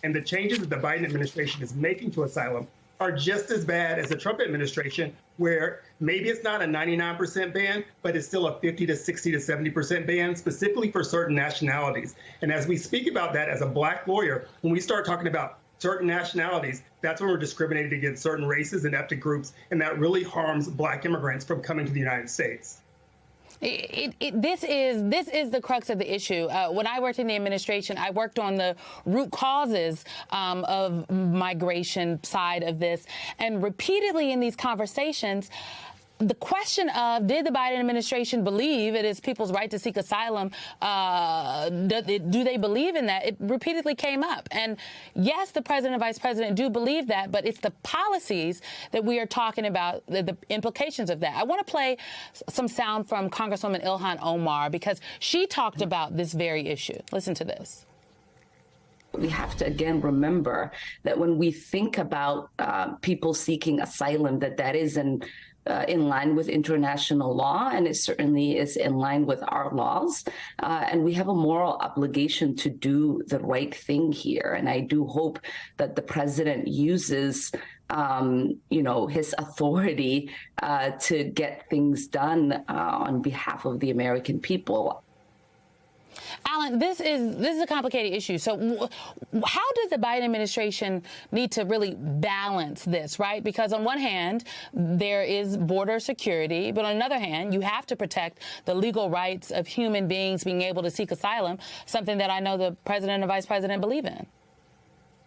And the changes that the Biden administration is making to asylum are just as bad as the Trump administration, where maybe it's not a 99% ban, but it's still a 50 to 60 to 70% ban, specifically for certain nationalities. And as we speak about that as a Black lawyer, when we start talking about certain nationalities, that's when we're discriminating against certain races and ethnic groups, and that really harms Black immigrants from coming to the United States. This is the crux of the issue. When I worked in the administration, I worked on the root causes of migration side of this, and repeatedly in these conversations, the question of, did the Biden administration believe it is people's right to seek asylum? Do they believe in that? It repeatedly came up. And yes, the president and vice president do believe that, but it's the policies that we are talking about, the implications of that. I want to play some sound from Congresswoman Ilhan Omar, because she talked about this very issue. Listen to this. We have to, again, remember that when we think about people seeking asylum, that is in line with international law, and it certainly is in line with our laws. And we have a moral obligation to do the right thing here. And I do hope that the president uses his authority to get things done on behalf of the American people. Alan, this is a complicated issue. So how does the Biden administration need to really balance this, right? Because on one hand, there is border security, but on another hand, you have to protect the legal rights of human beings being able to seek asylum, something that I know the president and vice president believe in.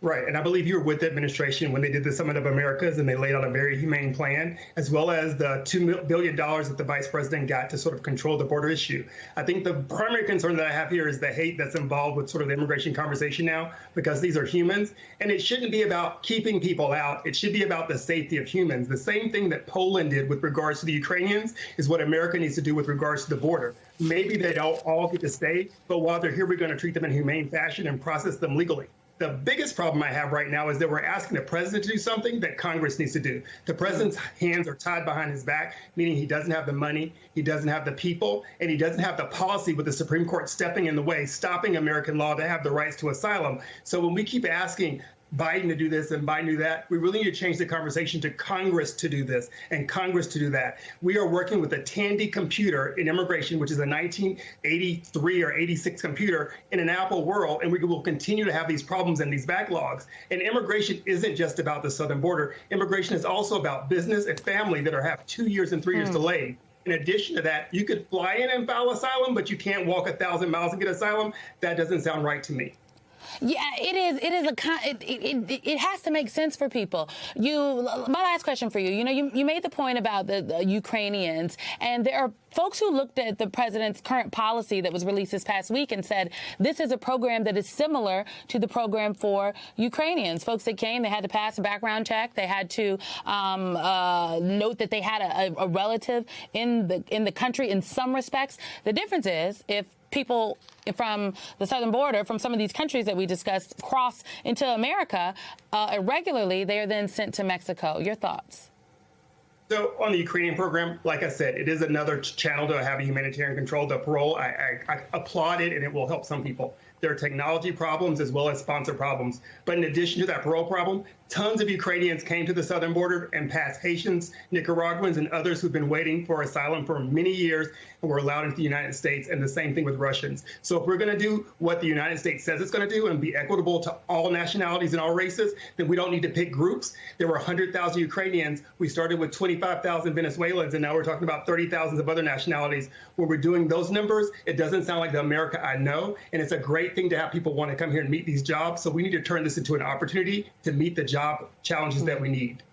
Right. And I believe you were with the administration when they did the Summit of Americas, and they laid out a very humane plan, as well as the $2 billion that the vice president got to sort of control the border issue. I think the primary concern that I have here is the hate that's involved with sort of the immigration conversation now, because these are humans, and it shouldn't be about keeping people out. It should be about the safety of humans. The same thing that Poland did with regards to the Ukrainians is what America needs to do with regards to the border. Maybe they don't all get to stay, but while they're here, we're going to treat them in humane fashion and process them legally. The biggest problem I have right now is that we're asking the president to do something that Congress needs to do. The president's hands are tied behind his back, meaning he doesn't have the money, he doesn't have the people, and he doesn't have the policy with the Supreme Court stepping in the way, stopping American law to have the rights to asylum. So when we keep asking Biden to do this and Biden to do that, we really need to change the conversation to Congress to do this and Congress to do that. We are working with a Tandy computer in immigration, which is a 1983 or 86 computer in an Apple world, and we will continue to have these problems and these backlogs. And immigration isn't just about the southern border. Immigration is also about business and family that have 2 years and 3 years delayed. In addition to that, you could fly in and file asylum, but you can't walk 1,000 miles and get asylum. That doesn't sound right to me. Yeah, it is. It has to make sense for people. My last question for you. You made the point about the Ukrainians, and there are folks who looked at the president's current policy that was released this past week and said this is a program that is similar to the program for Ukrainians. Folks that came, they had to pass a background check. They had to note that they had a relative in the country in some respects. The difference is if people from the southern border, from some of these countries that we discussed, cross into America irregularly, they are then sent to Mexico. Your thoughts? So on the Ukrainian program, like I said, it is another channel to have a humanitarian control. The parole, I applaud it, and it will help some people. There are technology problems as well as sponsor problems. But in addition to that parole problem, tons of Ukrainians came to the southern border and passed Haitians, Nicaraguans, and others who've been waiting for asylum for many years and were allowed into the United States, and the same thing with Russians. So if we're going to do what the United States says it's going to do and be equitable to all nationalities and all races, then we don't need to pick groups. There were 100,000 Ukrainians. We started with 25,000 Venezuelans, and now we're talking about 30,000 of other nationalities. When we're doing those numbers, it doesn't sound like the America I know, and it's a great thing to have people want to come here and meet these jobs. So we need to turn this into an opportunity to meet the job challenges that we need.